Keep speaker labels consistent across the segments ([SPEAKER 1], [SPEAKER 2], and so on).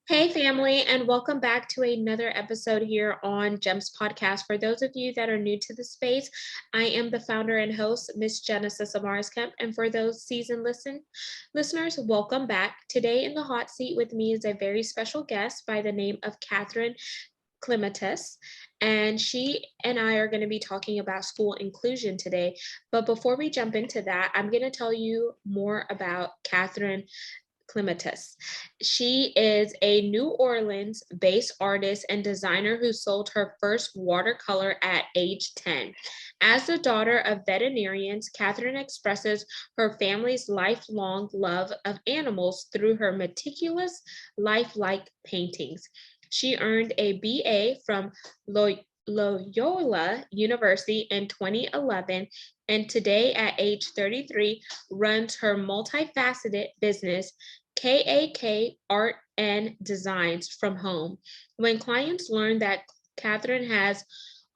[SPEAKER 1] Hey, family, and welcome back to another episode here on GEMS Podcast. For those of you that are new to the space, I am the founder and host, Miss Genesis Amaris Kemp. And for those seasoned listeners, welcome back. Today in the hot seat with me is a very special guest by the name of Katherine Klimitas, and she and I are going to be talking about school inclusion today. But before we jump into that, I'm going to tell you more about Katherine Klimitas. She is a New Orleans-based artist and designer who sold her first watercolor at age 10. As the daughter of veterinarians, Katherine expresses her family's lifelong love of animals through her meticulous, lifelike paintings. She earned a BA from Loyola University in 2011, and today at age 33 runs her multifaceted business, KAK Art Designs, from home. When clients learn that Katherine has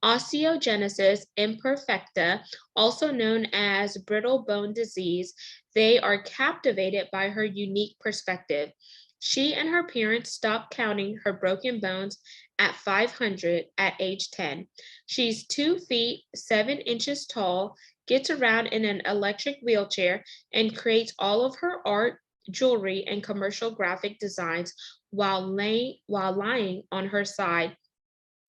[SPEAKER 1] Osteogenesis Imperfecta, also known as brittle bone disease, they are captivated by her unique perspective. She and her parents stopped counting her broken bones at 500 at age 10. She's 2 feet 7 inches tall, gets around in an electric wheelchair, and creates all of her art, jewelry, and commercial graphic designs while lying on her side.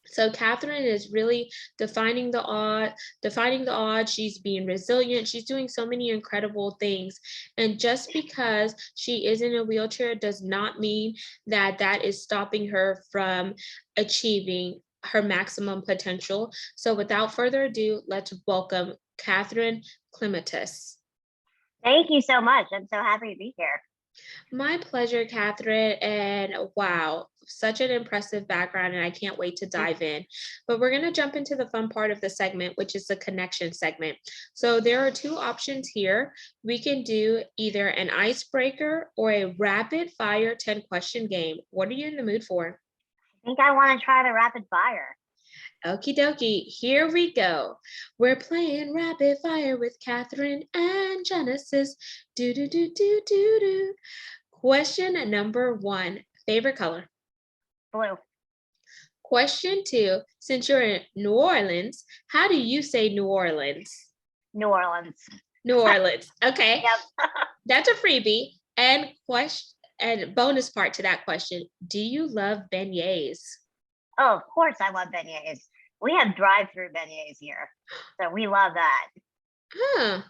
[SPEAKER 1] So Katherine is really defying the odds. She's being resilient. She's doing so many incredible things. And just because she is in a wheelchair does not mean that that is stopping her from achieving her maximum potential. So without further ado, let's welcome Katherine Klimitas.
[SPEAKER 2] Thank you so much. I'm so happy to be here.
[SPEAKER 1] My pleasure, Katherine. And wow, such an impressive background, and I can't wait to dive in. But we're going to jump into the fun part of the segment, which is the connection segment. So there are two options here. We can do either an icebreaker or a rapid fire 10-question game. What are you in the mood for?
[SPEAKER 2] I think I want to try the rapid fire.
[SPEAKER 1] Okie dokie, here we go. We're playing rapid fire with Katherine and Genesis. Do do do do do do. Question number 1, favorite color?
[SPEAKER 2] Blue.
[SPEAKER 1] Question 2, since you're in New Orleans, how do you say New Orleans?
[SPEAKER 2] New Orleans.
[SPEAKER 1] New Orleans. Okay.
[SPEAKER 2] Yep.
[SPEAKER 1] That's a freebie. And bonus part to that question, do you love beignets?
[SPEAKER 2] Oh, of course I love beignets. We have drive-through beignets here, so we love that.
[SPEAKER 1] Huh.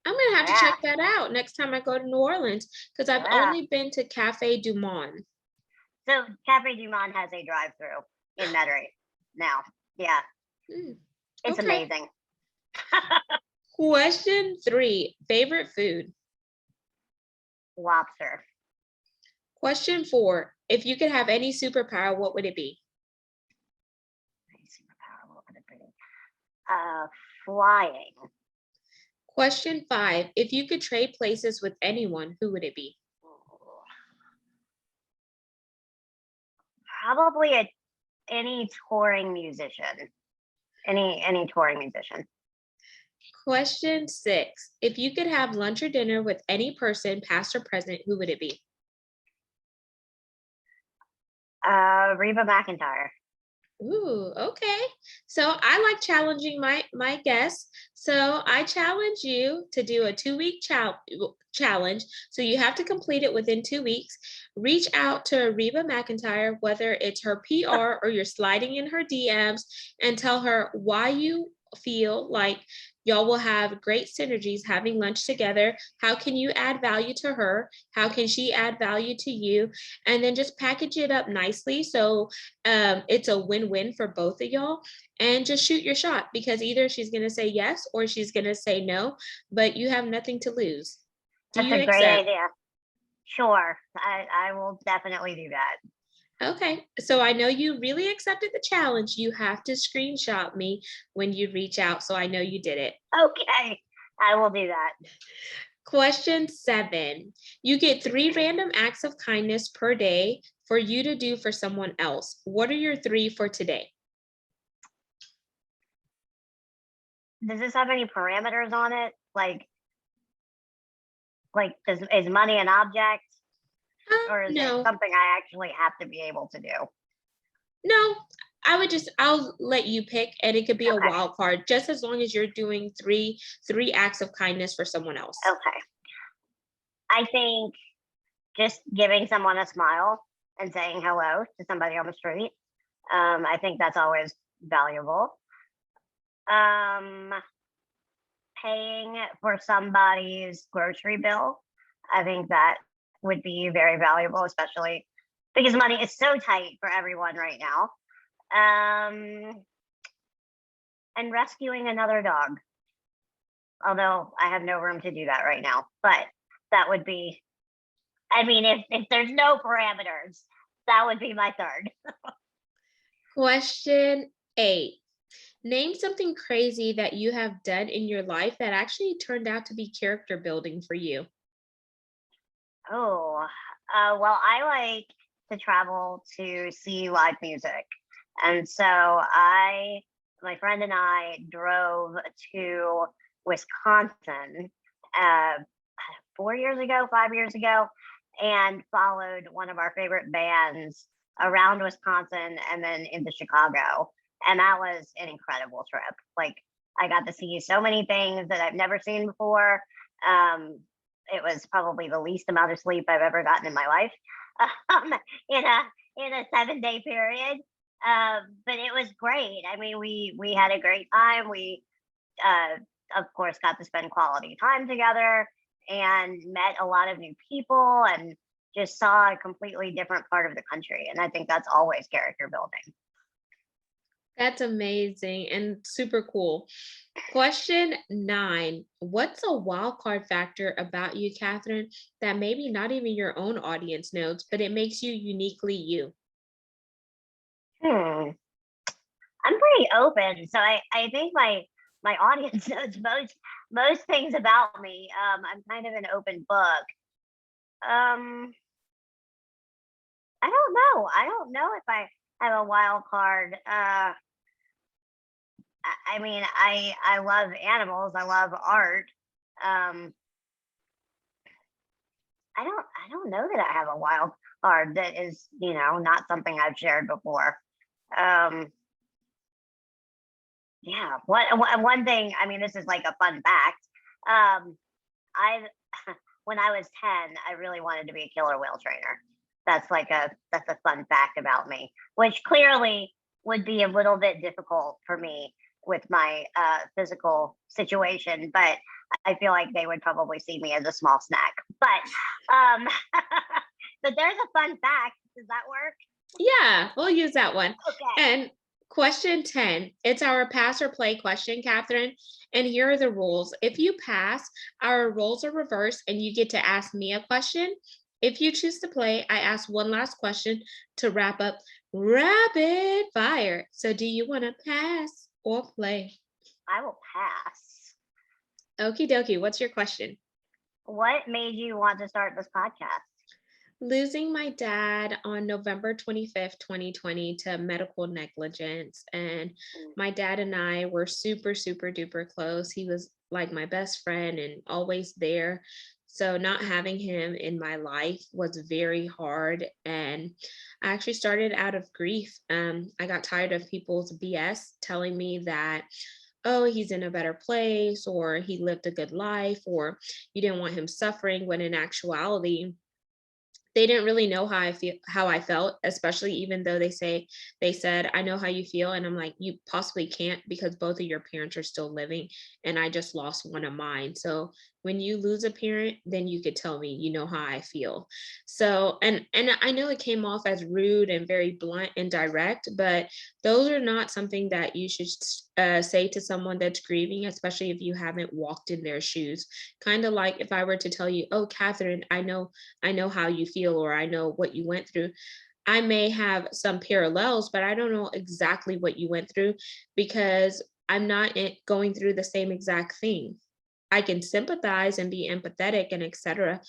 [SPEAKER 1] I'm going to have to check that out next time I go to New Orleans, because I've only been to Cafe Du Monde.
[SPEAKER 2] So Cafe Du Monde has a drive-through in Metairie now. Yeah. It's amazing.
[SPEAKER 1] Question 3, favorite food?
[SPEAKER 2] Lobster.
[SPEAKER 1] Question 4, if you could have any superpower, what would it be?
[SPEAKER 2] Superpower, what would it be? Flying.
[SPEAKER 1] Question 5, if you could trade places with anyone, who would it be?
[SPEAKER 2] Probably any touring musician. Any touring musician.
[SPEAKER 1] Question 6, if you could have lunch or dinner with any person, past or present, who would it be?
[SPEAKER 2] Reba McEntire.
[SPEAKER 1] Ooh, okay. So I like challenging my guests. So I challenge you to do a 2-week challenge. So you have to complete it within 2 weeks. Reach out to Reba McEntire, whether it's her PR or you're sliding in her DMs, and tell her why you feel like y'all will have great synergies having lunch together. How can you add value to her? How can she add value to you? And then just package it up nicely so it's a win-win for both of y'all, and just shoot your shot, because either she's going to say yes or she's going to say no, but you have nothing to lose.
[SPEAKER 2] That's a great idea. Sure, I will definitely do that.
[SPEAKER 1] Okay, so I know you really accepted the challenge. You have to screenshot me when you reach out, so I know you did it.
[SPEAKER 2] Okay, I will do that.
[SPEAKER 1] Question 7, you get 3 random acts of kindness per day for you to do for someone else. What are your 3 for today?
[SPEAKER 2] Does this have any parameters on it? Like is money an object? Or is it
[SPEAKER 1] No,
[SPEAKER 2] something I actually have to be able to do?
[SPEAKER 1] no. I'll let you pick, and it could be a
[SPEAKER 2] Okay.
[SPEAKER 1] wild card, just as long as you're doing three acts of kindness for someone else.
[SPEAKER 2] Okay. I think just giving someone a smile and saying hello to somebody on the street. I think that's always valuable. Um, Paying for somebody's grocery bill. I think that would be very valuable, especially because money is so tight for everyone right now. Um, and rescuing another dog, although I have no room to do that right now. But that would be, I mean, if there's no parameters, that would be my third.
[SPEAKER 1] Question 8. Name something crazy that you have done in your life that actually turned out to be character building for you.
[SPEAKER 2] Oh, well, I like to travel to see live music. And so my friend and I drove to Wisconsin uh, 4 years ago, 5 years ago, and followed one of our favorite bands around Wisconsin and then into Chicago. And that was an incredible trip. Like, I got to see so many things that I've never seen before. Um, it was probably the least amount of sleep I've ever gotten in my life um, in a 7 day period. But it was great. I mean, we had a great time. We of course got to spend quality time together and met a lot of new people and just saw a completely different part of the country. And I think that's always character building.
[SPEAKER 1] That's amazing and super cool. Question 9. What's a wild card factor about you, Catherine, that maybe not even your own audience knows, but it makes you uniquely you?
[SPEAKER 2] Hmm. I'm pretty open, so I think my audience knows most things about me. I'm kind of an open book. Um, I don't know. I don't know if I have a wild card. I mean, I love animals. I love art. Um, I don't know that I have a wild card that is not something I've shared before. Um, yeah. One thing? I mean, this is like a fun fact. Um, I when I was 10, I really wanted to be a killer whale trainer. That's a fun fact about me, which clearly would be a little bit difficult for me with my physical situation, but I feel like they would probably see me as a small snack. But but there's a fun fact. Does that work?
[SPEAKER 1] Yeah, we'll use that one.
[SPEAKER 2] Okay.
[SPEAKER 1] And question 10, it's our pass or play question, Catherine. And here are the rules. If you pass, our roles are reversed and you get to ask me a question. If you choose to play, I ask one last question to wrap up rapid fire. So, do you want to pass or play?
[SPEAKER 2] I will pass.
[SPEAKER 1] Okie dokie, what's your question?
[SPEAKER 2] What made you want to start this podcast?
[SPEAKER 1] Losing my dad on November 25th, 2020 to medical negligence. And
[SPEAKER 2] Mm.
[SPEAKER 1] my dad and I were super, super duper close. He was like my best friend and always there. So not having him in my life was very hard. And I actually started out of grief. I got tired of people's BS telling me that, oh, he's in a better place, or he lived a good life, or you didn't want him suffering, when in actuality, they didn't really know how I felt, especially even though they said, I know how you feel. And I'm like, you possibly can't, because both of your parents are still living and I just lost one of mine. So when you lose a parent, then you could tell me, you know how I feel. So and I know it came off as rude and very blunt and direct, but those are not something that you should say to someone that's grieving, especially if you haven't walked in their shoes. Kind of like if I were to tell you, oh, Catherine, I know how you feel, or I know what you went through. I may have some parallels, but I don't know exactly what you went through, because I'm not going through the same exact thing. I can sympathize and be empathetic and etc.,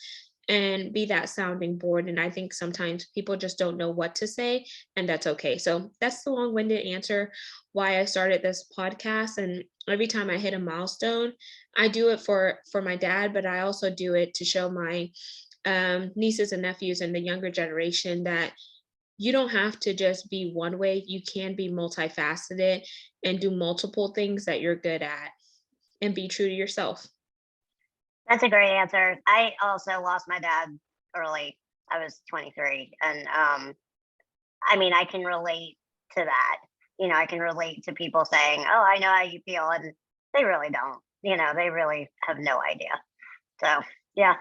[SPEAKER 1] and be that sounding board. And I think sometimes people just don't know what to say, and that's okay. So that's the long-winded answer why I started this podcast. And every time I hit a milestone, I do it for my dad, but I also do it to show my nieces and nephews and the younger generation that you don't have to just be one way. You can be multifaceted and do multiple things that you're good at and be true to yourself.
[SPEAKER 2] That's a great answer. I also lost my dad early. I was 23, and I mean, I can relate to that. I can relate to people saying, "Oh, I know how you feel," and they really don't. They really have no idea. So, yeah,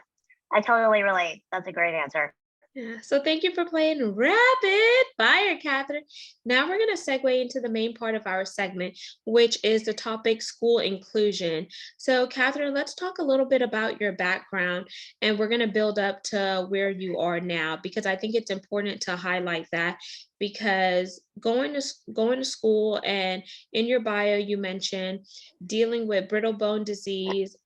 [SPEAKER 2] I totally relate. That's a great answer.
[SPEAKER 1] Yeah, so thank you for playing rapid fire, Catherine. Now we're going to segue into the main part of our segment, which is the topic school inclusion. So, Catherine, let's talk a little bit about your background, and we're going to build up to where you are now because I think it's important to highlight that because going to school and in your bio you mentioned dealing with brittle bone disease,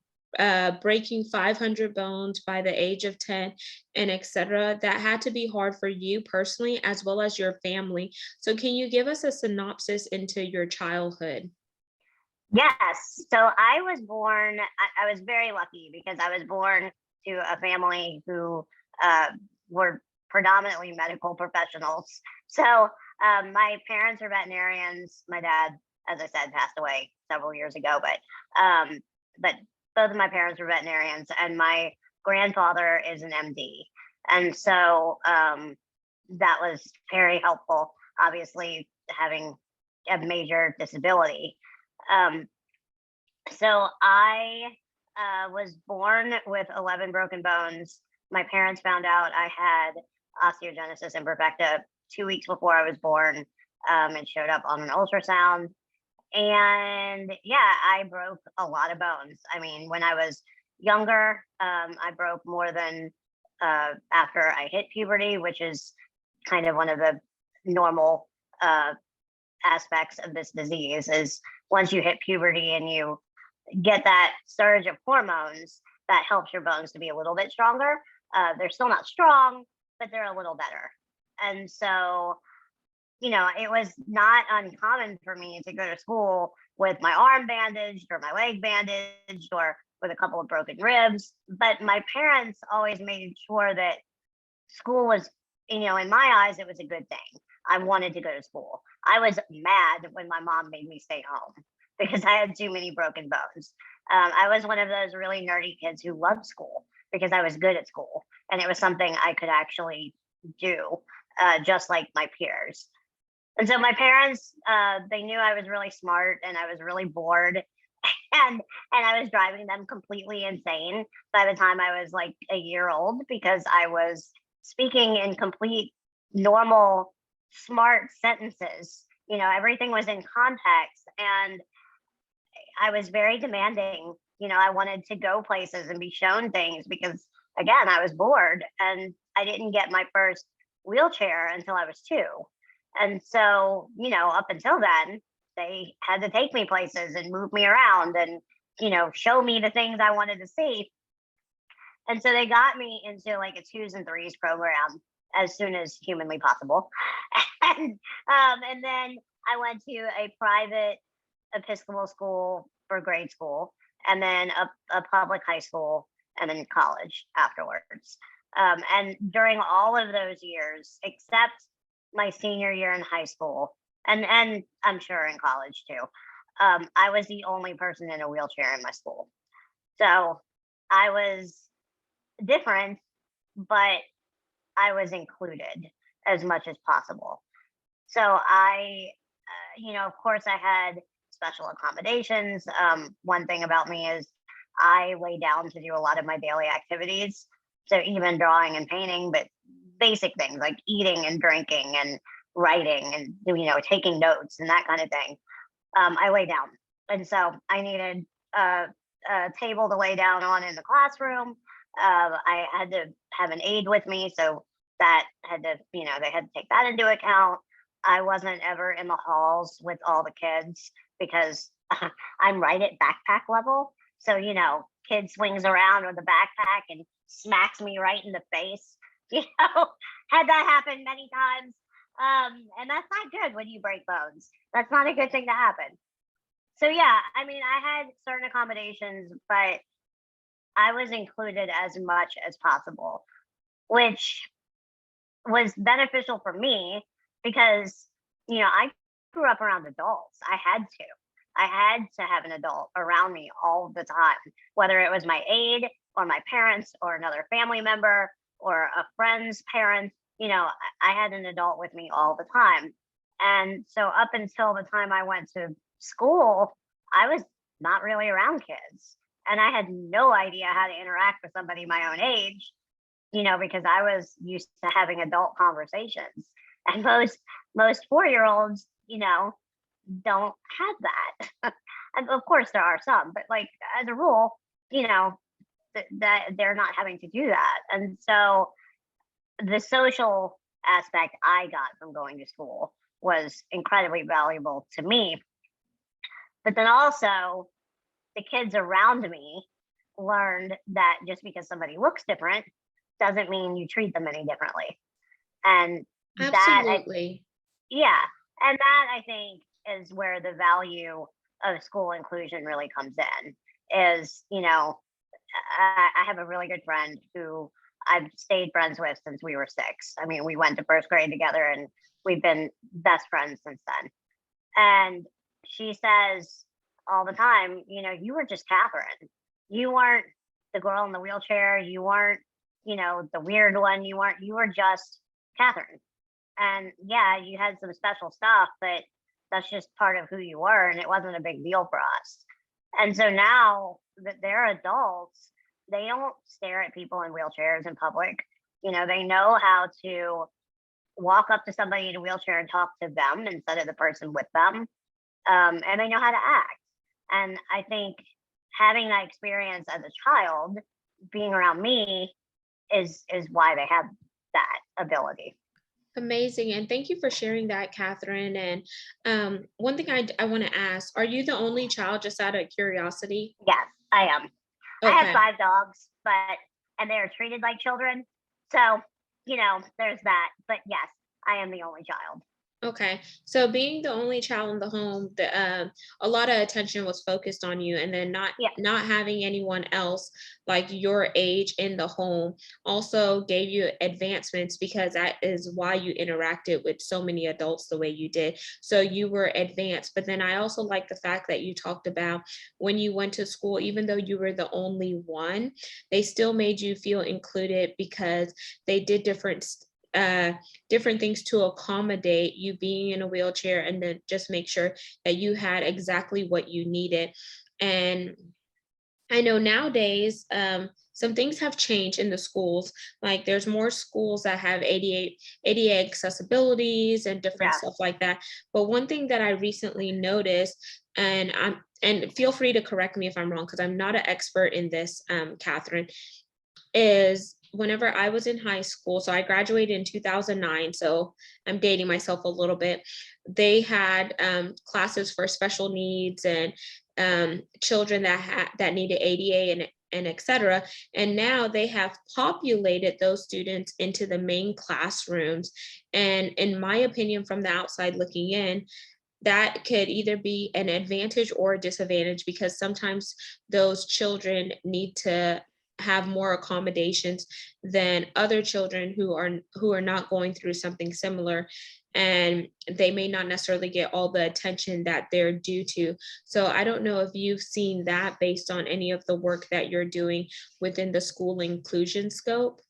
[SPEAKER 1] breaking 500 bones by the age of 10 and etc. That had to be hard for you personally as well as your family. So can you give us a synopsis into your childhood?
[SPEAKER 2] Yes. So I was born, I was very lucky because I was born to a family who uh, were predominantly medical professionals. So my parents are veterinarians. My dad, as I said, passed away several years ago, but both of my parents were veterinarians, and my grandfather is an MD. And so that was very helpful, obviously, having a major disability. Um, so I was born with 11 broken bones. My parents found out I had osteogenesis imperfecta 2 weeks before I was born. It showed up on an ultrasound. And yeah, I broke a lot of bones. I mean, when I was younger, I broke more than after I hit puberty, which is kind of one of the normal aspects of this disease is once you hit puberty and you get that surge of hormones that helps your bones to be a little bit stronger. They're still not strong, but they're a little better. And so, it was not uncommon for me to go to school with my arm bandaged or my leg bandaged or with a couple of broken ribs. But my parents always made sure that school was, in my eyes, it was a good thing. I wanted to go to school. I was mad when my mom made me stay home because I had too many broken bones. I was one of those really nerdy kids who loved school because I was good at school and it was something I could actually do, just like my peers. And so my parents, they knew I was really smart and I was really bored, and I was driving them completely insane by the time I was like a year old because I was speaking in complete normal smart sentences. Everything was in context, and I was very demanding. I wanted to go places and be shown things because, again, I was bored and I didn't get my first wheelchair until I was 2. And so, up until then, they had to take me places and move me around and, show me the things I wanted to see. And so they got me into like a 2s and 3s program as soon as humanly possible. And then I went to a private Episcopal school for grade school, and then a public high school, and then college afterwards. And during all of those years, except my senior year in high school, and I'm sure in college too, I was the only person in a wheelchair in my school. So I was different, but I was included as much as possible. So of course, I had special accommodations. One thing about me is I lay down to do a lot of my daily activities. So even drawing and painting, but basic things like eating and drinking and writing and taking notes and that kind of thing. I lay down, and so I needed a table to lay down on in the classroom. I had to have an aide with me, so that had to, they had to take that into account. I wasn't ever in the halls with all the kids because I'm right at backpack level. So, kid swings around with a backpack and smacks me right in the face. Had that happen many times. And that's not good when you break bones. That's not a good thing to happen. So, yeah, I mean, I had certain accommodations, but I was included as much as possible. which was beneficial for me because, I grew up around adults. I had to have an adult around me all the time, whether it was my aide or my parents or another family member or a friend's parent. I had an adult with me all the time. And so up until the time I went to school, I was not really around kids. And I had no idea how to interact with somebody my own age, because I was used to having adult conversations. And most 4-year-olds, don't have that. And of course there are some, but like as a rule, that they're not having to do that. And so the social aspect I got from going to school was incredibly valuable to me. But then also the kids around me learned that just because somebody looks different doesn't mean you treat them any differently. And
[SPEAKER 1] Absolutely.
[SPEAKER 2] yeah, and that I think is where the value of school inclusion really comes in. Is, I have a really good friend who I've stayed friends with since we were 6. I mean, we went to first grade together and we've been best friends since then. And she says all the time, you were just Catherine. You weren't the girl in the wheelchair. You weren't, the weird one. You were just Catherine. And yeah, you had some special stuff, but that's just part of who you were. And it wasn't a big deal for us. And so now that they're adults, they don't stare at people in wheelchairs in public. They know how to walk up to somebody in a wheelchair and talk to them instead of the person with them. And they know how to act. And I think having that experience as a child, being around me, is why they have that ability.
[SPEAKER 1] Amazing. And thank you for sharing that, Catherine. And one thing I want to ask, are you the only child, just out of curiosity?
[SPEAKER 2] Yes, I am. I have
[SPEAKER 1] Okay.
[SPEAKER 2] 5 dogs, and they are treated like children. So, there's that. But yes, I am the only child.
[SPEAKER 1] Okay. So being the only child in the home, a lot of attention was focused on you, and then
[SPEAKER 2] Yeah.
[SPEAKER 1] not having anyone else like your age in the home also gave you advancements, because that is why you interacted with so many adults the way you did. So you were advanced. But then I also like the fact that you talked about when you went to school, even though you were the only one, they still made you feel included because they did different things to accommodate you being in a wheelchair, and then just make sure that you had exactly what you needed. And I know nowadays, some things have changed in the schools. Like there's more schools that have ADA accessibilities and different
[SPEAKER 2] Yeah.
[SPEAKER 1] stuff like that. But one thing that I recently noticed, and feel free to correct me if I'm wrong, because I'm not an expert in this, Catherine, is whenever I was in high school, so I graduated in 2009, so I'm dating myself a little bit. They had classes for special needs and children that needed ADA and et cetera. And now they have populated those students into the main classrooms. And in my opinion, from the outside looking in, that could either be an advantage or a disadvantage, because sometimes those children need to have more accommodations than other children who are not going through something similar, and they may not necessarily get all the attention that they're due to. So I don't know if you've seen that based on any of the work that you're doing within the school inclusion scope.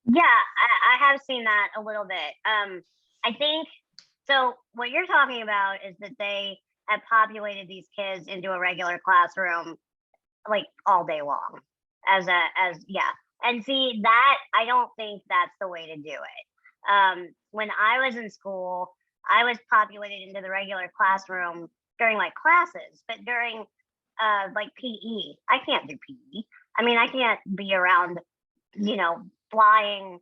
[SPEAKER 2] Yeah, I have seen that a little bit. I think so. What you're talking about is that they have populated these kids into a regular classroom like all day long, yeah. And see that I don't think that's the way to do it. When I was in school, I was populated into the regular classroom during like classes, but during like PE, I can't do PE. I mean, I can't be around, flying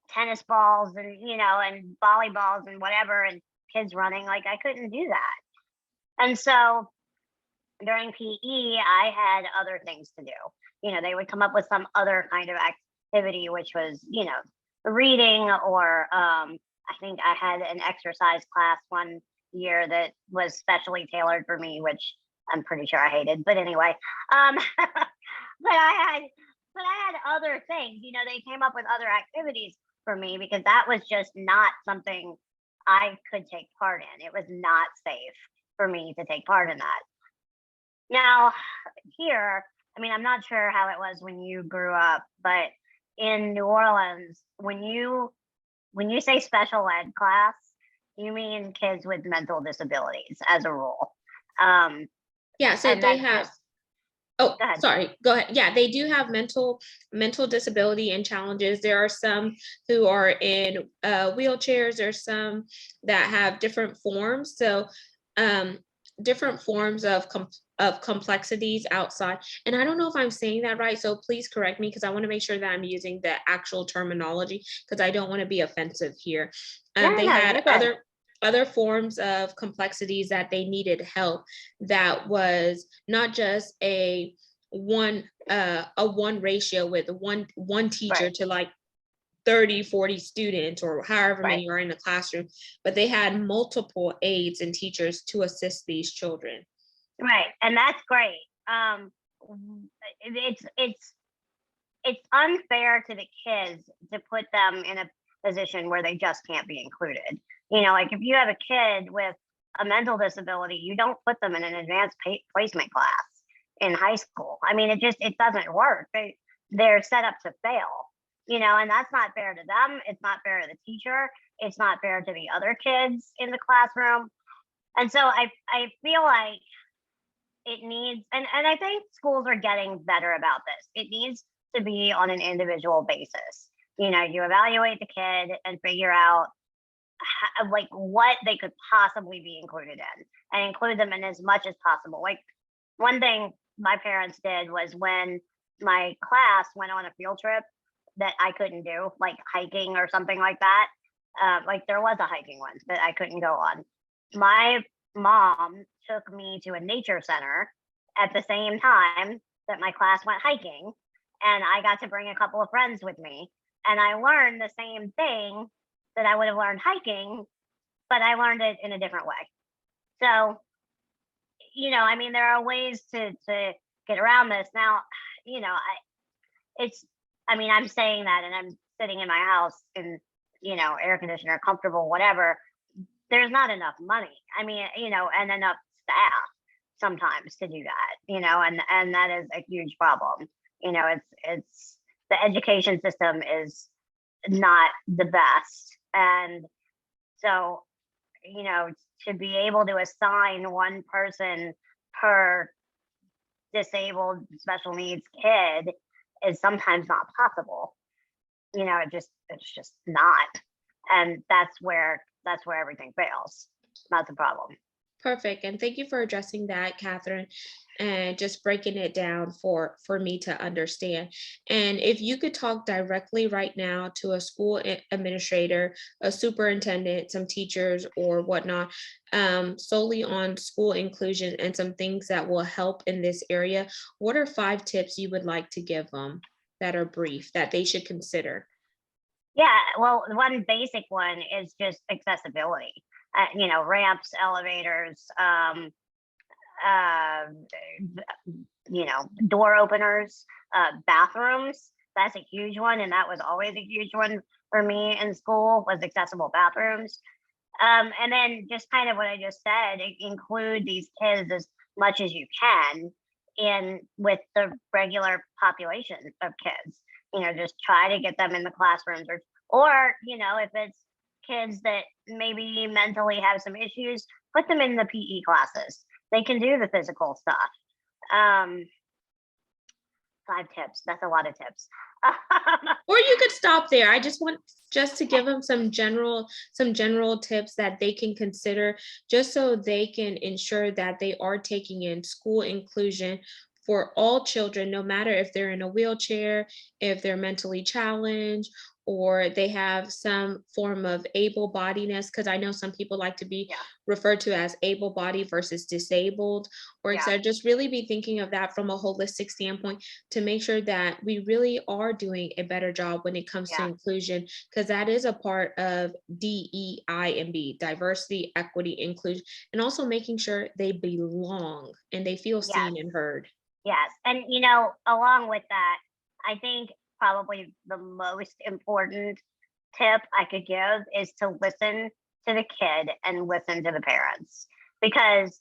[SPEAKER 2] tennis balls and volleyballs and whatever and kids running. Like I couldn't do that. And so during PE, I had other things to do. They would come up with some other kind of activity, which was, reading, or I think I had an exercise class one year that was specially tailored for me, which I'm pretty sure I hated. But anyway, but I but I had other things, they came up with other activities for me because that was just not something I could take part in. It was not safe for me to take part in that. Now, here, I mean, I'm not sure how it was when you grew up, but in New Orleans, when you say special ed class, you mean kids with mental disabilities as a rule.
[SPEAKER 1] Yeah, so
[SPEAKER 2] And
[SPEAKER 1] they
[SPEAKER 2] that's
[SPEAKER 1] have,
[SPEAKER 2] just,
[SPEAKER 1] oh,
[SPEAKER 2] go ahead.
[SPEAKER 1] sorry, go ahead. Yeah, they do have mental disability and challenges. There are some who are in wheelchairs. There's some that have different forms. So different forms of complexities outside. And I don't know if I'm saying that right. So please correct me because I want to make sure that I'm using the actual terminology because I don't want to be offensive here.
[SPEAKER 2] No, no,
[SPEAKER 1] They
[SPEAKER 2] no,
[SPEAKER 1] had
[SPEAKER 2] you're good.
[SPEAKER 1] other forms of complexities that they needed help, that was not just a one ratio with one teacher
[SPEAKER 2] Right,
[SPEAKER 1] to like 30, 40 students or however
[SPEAKER 2] right,
[SPEAKER 1] many are in the classroom, but they had multiple aides and teachers to assist these children.
[SPEAKER 2] right. And that's great. It's unfair to the kids to put them in a position where they just can't be included. Like if you have a kid with a mental disability, you don't put them in an advanced placement class in high school. I mean, it doesn't work. They're set up to fail, and that's not fair to them. It's not fair to the teacher. It's not fair to the other kids in the classroom. And so I feel like it needs, and I think schools are getting better about this. It needs to be on an individual basis. You evaluate the kid and figure out like what they could possibly be included in, and include them in as much as possible. Like one thing my parents did was when my class went on a field trip that I couldn't do, like hiking or something like that. Like there was a hiking one that I couldn't go on. My mom took me to a nature center at the same time that my class went hiking, and I got to bring a couple of friends with me, and I learned the same thing that I would have learned hiking, but I learned it in a different way. So, I mean, there are ways to get around this. Now, it's, I mean, I'm saying that and I'm sitting in my house in, air conditioner, comfortable, whatever. There's not enough money. I mean, and enough staff sometimes to do that, and that is a huge problem. It's the education system is not the best. And so, to be able to assign one person per disabled special needs kid is sometimes not possible. It's just not. And that's where everything fails. That's a problem.
[SPEAKER 1] Perfect. And thank you for addressing that, Catherine, and just breaking it down for me to understand. And if you could talk directly right now to a school administrator, a superintendent, some teachers or whatnot, solely on school inclusion and some things that will help in this area, what are 5 tips you would like to give them that are brief that they should consider?
[SPEAKER 2] Yeah, well, one basic one is just accessibility. Ramps, elevators, uh, door openers, bathrooms. That's a huge one, and that was always a huge one for me in school was accessible bathrooms. And then just kind of what I just said, include these kids as much as you can in with the regular population of kids. Just try to get them in the classrooms, or if it's kids that maybe mentally have some issues, put them in the PE classes. They can do the physical stuff. 5 tips. That's a lot of tips.
[SPEAKER 1] Or you could stop there. I just want to give them some general tips that they can consider, just so they can ensure that they are taking in school inclusion for all children, no matter if they're in a wheelchair, if they're mentally challenged, or they have some form of able-bodiedness, because I know some people like to be
[SPEAKER 2] Yeah,
[SPEAKER 1] referred to as able-bodied versus disabled, or
[SPEAKER 2] yeah,
[SPEAKER 1] etc. Just really be thinking of that from a holistic standpoint to make sure that we really are doing a better job when it comes to
[SPEAKER 2] yeah.
[SPEAKER 1] inclusion, because that is a part of DEIB, diversity, equity, inclusion, and also making sure they belong and they feel
[SPEAKER 2] Yes,
[SPEAKER 1] seen and heard.
[SPEAKER 2] yes. And along with that, I think probably the most important tip I could give is to listen to the kid and listen to the parents. Because,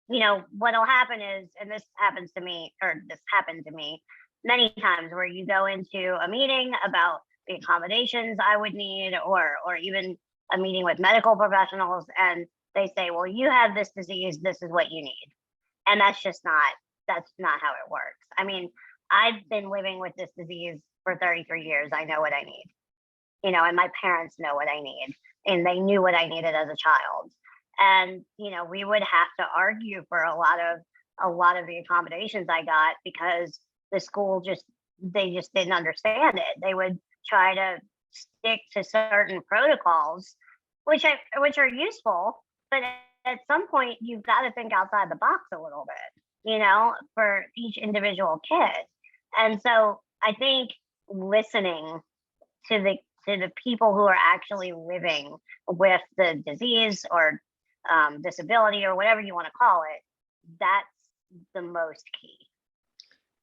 [SPEAKER 2] what'll happen is, and this happens to me, or this happened to me many times, where you go into a meeting about the accommodations I would need, or even a meeting with medical professionals, and they say, well, you have this disease, this is what you need. And that's not how it works. I mean, I've been living with this disease for 33 years. I know what I need, and my parents know what I need, and they knew what I needed as a child. And, we would have to argue for a lot of the accommodations I got, because the school they just didn't understand it. They would try to stick to certain protocols, which are useful, but at some point you've got to think outside the box a little bit, for each individual kid. And so I think listening to the people who are actually living with the disease, or disability, or whatever you want to call it, that's the most key.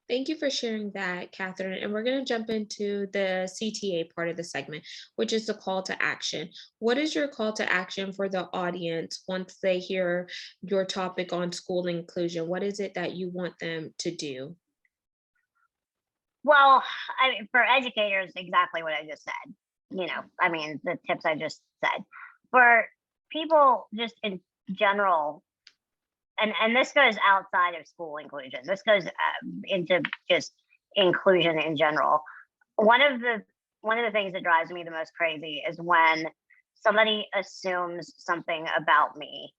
[SPEAKER 1] Thank you for sharing that, Catherine. And we're going to jump into the CTA part of the segment, which is the call to action. What is your call to action for the audience once they hear your topic on school inclusion? What is it that you want them to do?
[SPEAKER 2] Well, for educators, exactly what I just said. The tips I just said. For people just in general, and this goes outside of school inclusion. This goes into just inclusion in general. One of the things that drives me the most crazy is when somebody assumes something about me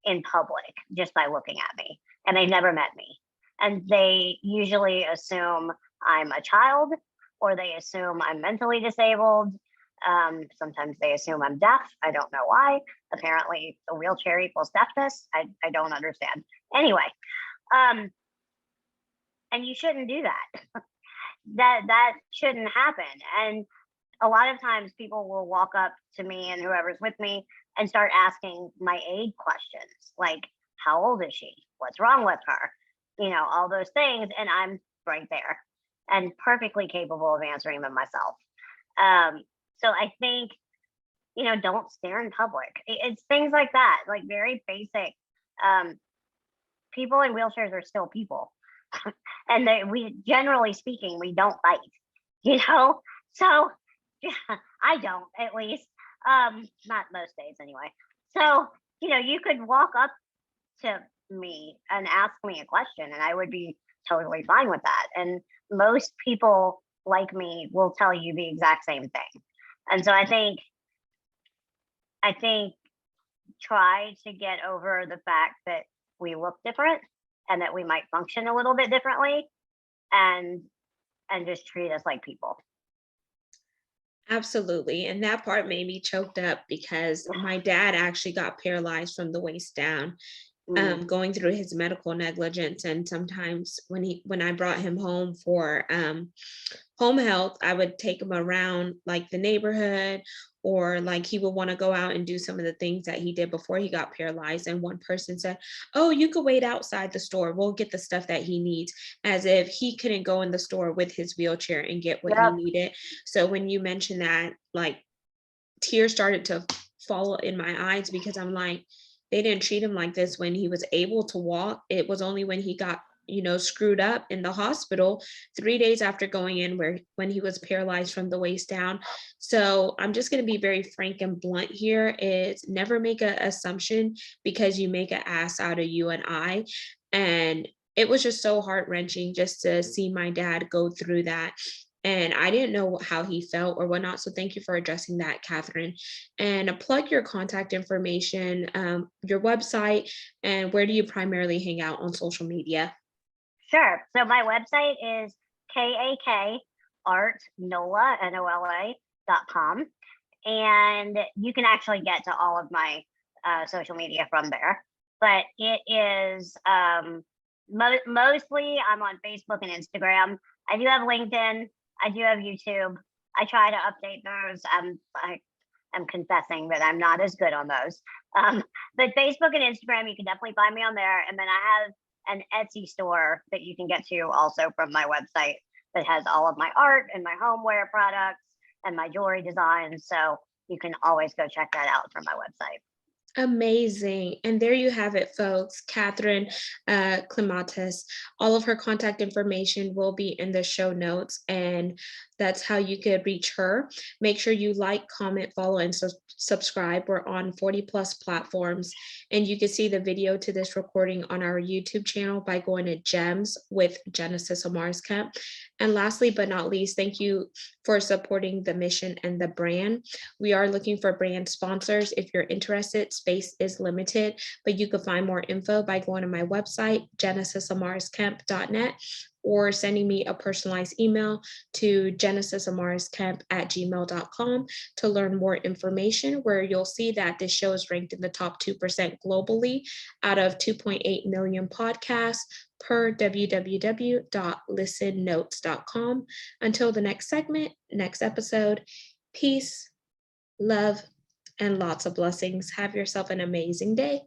[SPEAKER 2] in public just by looking at me, and they've never met me, and they usually assume I'm a child, or they assume I'm mentally disabled. Sometimes they assume I'm deaf. I don't know why. Apparently, a wheelchair equals deafness. I don't understand. Anyway, and you shouldn't do that. That shouldn't happen. And a lot of times, people will walk up to me and whoever's with me and start asking my aid questions, like, "How old is she? What's wrong with her?" All those things, and I'm right there and perfectly capable of answering them myself. So I think, don't stare in public. It's things like that, like very basic. People in wheelchairs are still people, and we, generally speaking, we don't bite. So yeah, I don't, at least, not most days anyway. So you could walk up to me and ask me a question, and I would be totally fine with that. And most people like me will tell you the exact same thing. And so I think try to get over the fact that we look different, and that we might function a little bit differently, and just treat us like people.
[SPEAKER 1] Absolutely. And that part made me choked up because my dad actually got paralyzed from the waist down,
[SPEAKER 2] Mm,
[SPEAKER 1] going through his medical negligence. And sometimes when I brought him home for home health, I would take him around like the neighborhood, or like he would want to go out and do some of the things that he did before he got paralyzed. And one person said, "Oh, you could wait outside the store. We'll get the stuff that he needs," as if he couldn't go in the store with his wheelchair and get what he
[SPEAKER 2] yep.
[SPEAKER 1] needed. So when you mentioned that, like, tears started to fall in my eyes, because I'm like, they didn't treat him like this when he was able to walk. It was only when he got, screwed up in the hospital 3 days after going in, when he was paralyzed from the waist down. So I'm just going to be very frank and blunt here, is never make an assumption because you make an ass out of you and I. And it was just so heart wrenching just to see my dad go through that. And I didn't know how he felt or whatnot. So thank you for addressing that, Catherine. And plug your contact information, your website, and where do you primarily hang out on social media?
[SPEAKER 2] Sure. So my website is KAK Art NOLA.com. And you can actually get to all of my social media from there. But it is mostly I'm on Facebook and Instagram. I do have LinkedIn. I do have YouTube. I try to update those. I'm confessing that I'm not as good on those. But Facebook and Instagram, you can definitely find me on there. And then I have an Etsy store that you can get to also from my website that has all of my art and my homeware products and my jewelry designs. So you can always go check that out from my website.
[SPEAKER 1] Amazing. And there you have it, folks. Katherine Klimitas. All of her contact information will be in the show notes, and that's how you could reach her. Make sure you like, comment, follow, and subscribe. We're on 40 plus platforms, and you can see the video to this recording on our YouTube channel by going to Gems with Genesis Amaris Kemp. And lastly, but not least, thank you for supporting the mission and the brand. We are looking for brand sponsors. If you're interested, space is limited, but you can find more info by going to my website, genesisamarisKemp.net, or sending me a personalized email to genesisamarisKemp@gmail.com to learn more information, where you'll see that this show is ranked in the top 2% globally out of 2.8 million podcasts per www.listennotes.com. Until the next segment, next episode, peace, love, and lots of blessings. Have yourself an amazing day.